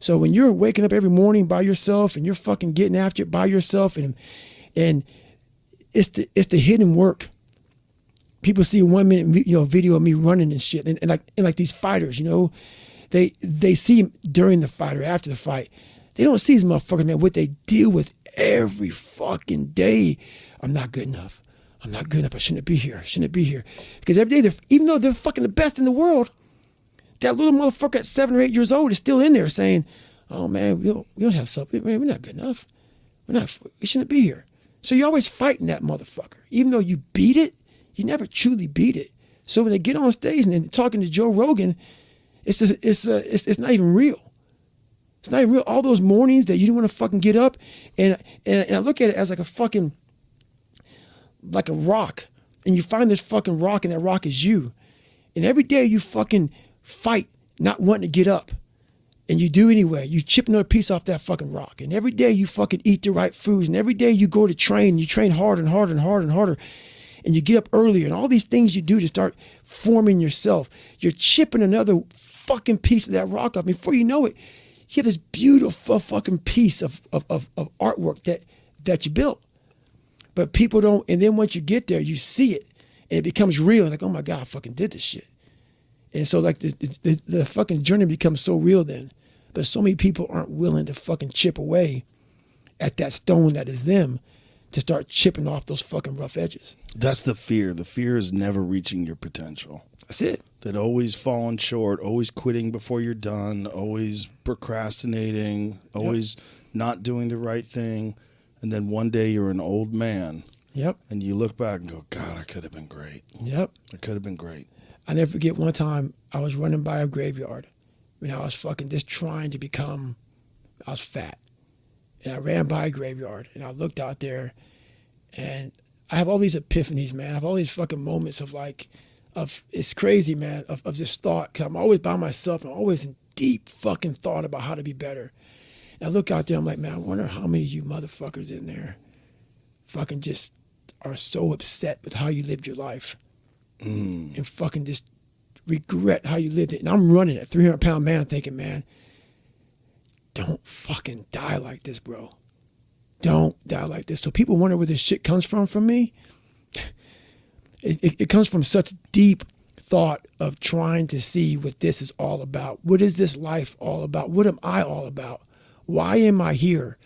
So when you're waking up every morning by yourself and you're fucking getting after it by yourself, and it's the hidden work. People see a 1 minute video of me running and shit, and like these fighters, they see during the fight or after the fight. They don't see these motherfuckers, man, what they deal with every fucking day. I'm not good enough. I'm not good enough. I shouldn't be here. Because every day, even though they're fucking the best in the world, that little motherfucker at 7 or 8 years old is still in there saying, oh man, we don't have something. Man, we're not good enough. We shouldn't be here. So you're always fighting that motherfucker. Even though you beat it, you never truly beat it. So when they get on stage and they're talking to Joe Rogan, it's not even real. It's not even real. All those mornings that you didn't want to fucking get up, and I look at it as like a rock, and you find this fucking rock, and that rock is you. And every day you fucking fight not wanting to get up, and you do anyway. You chip another piece off that fucking rock, and every day you fucking eat the right foods, and every day you go to train, and you train harder and harder and harder and harder, and you get up earlier, and all these things you do to start forming yourself. You're chipping another fucking piece of that rock off. Before you know it, you have this beautiful fucking piece of artwork that you built. But people don't, and then once you get there, you see it, and it becomes real. Like, oh my God, I fucking did this shit. And so like the fucking journey becomes so real then. But so many people aren't willing to fucking chip away at that stone that is them to start chipping off those fucking rough edges. That's the fear. The fear is never reaching your potential. That's it. That always falling short, always quitting before you're done, always procrastinating, always not doing the right thing. And then one day you're an old man. Yep. And you look back and go, God, I could have been great. Yep. I could have been great. I never forget one time I was running by a graveyard when I was fucking just trying to become, I was fat. And I ran by a graveyard and I looked out there and I have all these epiphanies, man. I have all these fucking moments of it's crazy, man, of this thought. Cause I'm always by myself and I'm always in deep fucking thought about how to be better. And I look out there, I'm like, man, I wonder how many of you motherfuckers in there fucking just are so upset with how you lived your life and fucking just regret how you lived it. And I'm running a 300-pound man thinking, man, don't fucking die like this, bro. Don't die like this. So people wonder where this shit comes from me. It comes from such deep thought of trying to see what this is all about. What is this life all about? What am I all about? Why am I here?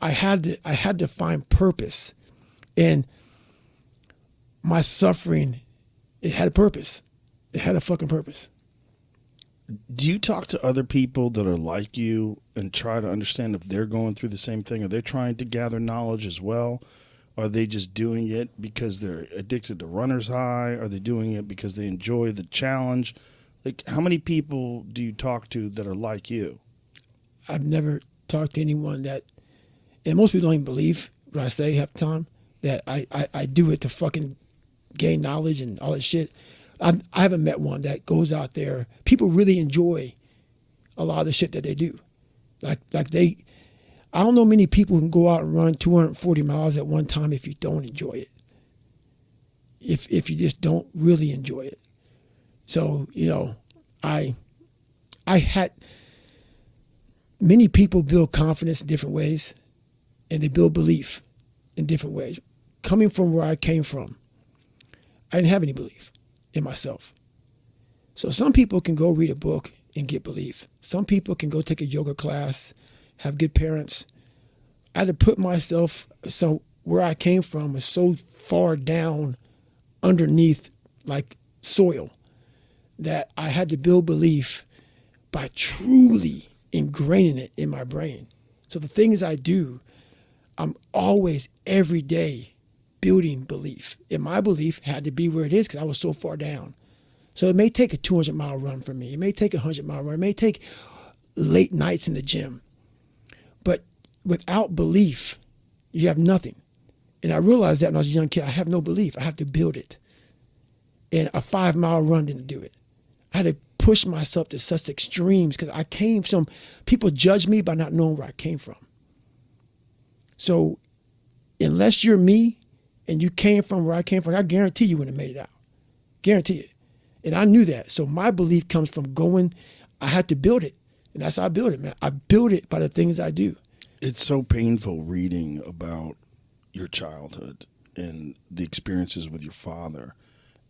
I had to find purpose. And my suffering, it had a purpose. It had a fucking purpose. Do you talk to other people that are like you and try to understand if they're going through the same thing? Are they trying to gather knowledge as well? Are they just doing it because they're addicted to runner's high? Are they doing it because they enjoy the challenge? Like, how many people do you talk to that are like you? I've never talked to anyone that, and most people don't even believe what I say half the time, that I do it to fucking gain knowledge and all that shit. I haven't met one that goes out there. People really enjoy a lot of the shit that they do. I don't know many people who can go out and run 240 miles at one time if you don't enjoy it. If you just don't really enjoy it. So, I had many people build confidence in different ways, and they build belief in different ways. Coming from where I came from, I didn't have any belief in myself. So some people can go read a book and get belief. Some people can go take a yoga class, have good parents. I had to put myself, so where I came from was so far down underneath like soil that I had to build belief by truly ingraining it in my brain. So the things I do, I'm always every day building belief. And my belief had to be where it is because I was so far down. So it may take a 200-mile run for me. It may take a 100-mile run. It may take late nights in the gym. But without belief, you have nothing. And I realized that when I was a young kid, I have no belief. I have to build it. And a 5-mile run didn't do it. I had to push myself to such extremes because I came from, people judge me by not knowing where I came from. So unless you're me and you came from where I came from, I guarantee you wouldn't have made it out. Guarantee it. And I knew that. So my belief comes from going, I had to build it. And that's how I build it, man. I build it by the things I do. It's so painful reading about your childhood and the experiences with your father.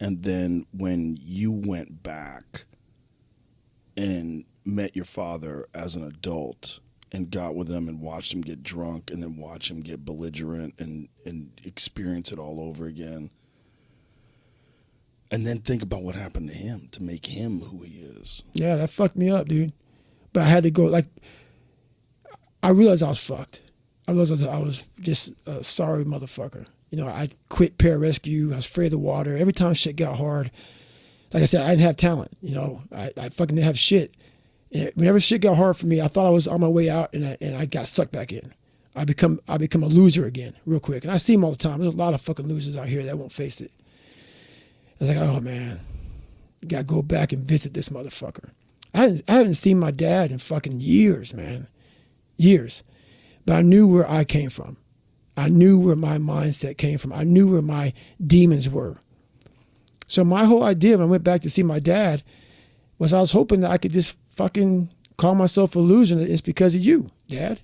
And then when you went back and met your father as an adult and got with him and watched him get drunk and then watch him get belligerent and experience it all over again. And then think about what happened to him to make him who he is. Yeah, that fucked me up, dude. But I had to go, like, I realized I was fucked. I realized I was just a sorry motherfucker. You know, I quit pararescue. I was afraid of the water. Every time shit got hard, like I said, I didn't have talent. You know, I fucking didn't have shit. And whenever shit got hard for me, I thought I was on my way out, and I got sucked back in. I become a loser again real quick. And I see them all the time. There's a lot of fucking losers out here that won't face it. I was like, oh man, gotta go back and visit this motherfucker. I haven't seen my dad in fucking years, man. Years. But I knew where I came from. I knew where my mindset came from. I knew where my demons were. So my whole idea when I went back to see my dad was I was hoping that I could just fucking call myself a loser, and it's because of you, Dad.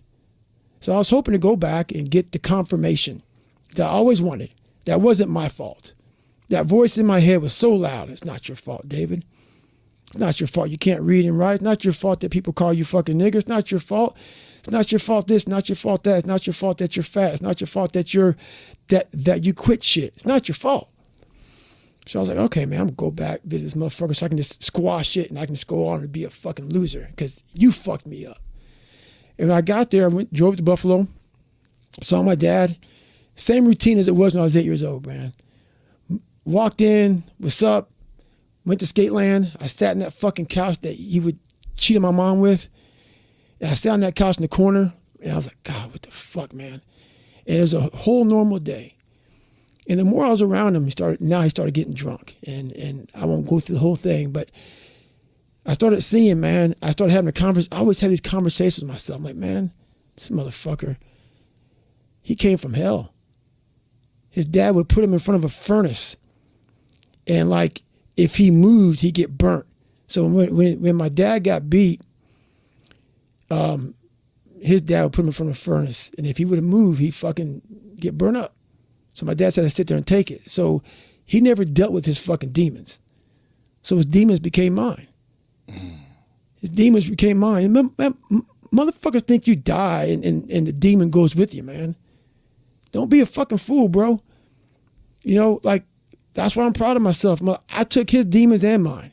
So I was hoping to go back and get the confirmation that I always wanted. That wasn't my fault. That voice in my head was so loud. It's not your fault, David. It's not your fault you can't read and write. It's not your fault that people call you fucking nigger. It's not your fault. It's not your fault this, not your fault that. It's not your fault that you're fat. It's not your fault that that you quit shit. It's not your fault. So I was like, okay, man, I'm gonna go back, visit this motherfucker so I can just squash it and I can just go on and be a fucking loser because you fucked me up. And when I got there, drove to Buffalo, saw my dad. Same routine as it was when I was 8 years old, man. Walked in, what's up? Went to Skateland. I sat in that fucking couch that he would cheat on my mom with. And I sat on that couch in the corner, and I was like, God, what the fuck, man? And it was a whole normal day. And the more I was around him, he started getting drunk. And I won't go through the whole thing, but I started seeing, man, I started having a conversation. I always had these conversations with myself. I'm like, man, this motherfucker, he came from hell. His dad would put him in front of a furnace. And like, if he moved, he'd get burnt. So when my dad got beat, his dad would put him in front of a furnace. And if he would have moved, he'd fucking get burnt up. So my dad had to sit there and take it. So he never dealt with his fucking demons. So his demons became mine. His demons became mine. Man, motherfuckers think you die and the demon goes with you, man. Don't be a fucking fool, bro. You know, like, that's why I'm proud of myself. I took his demons and mine.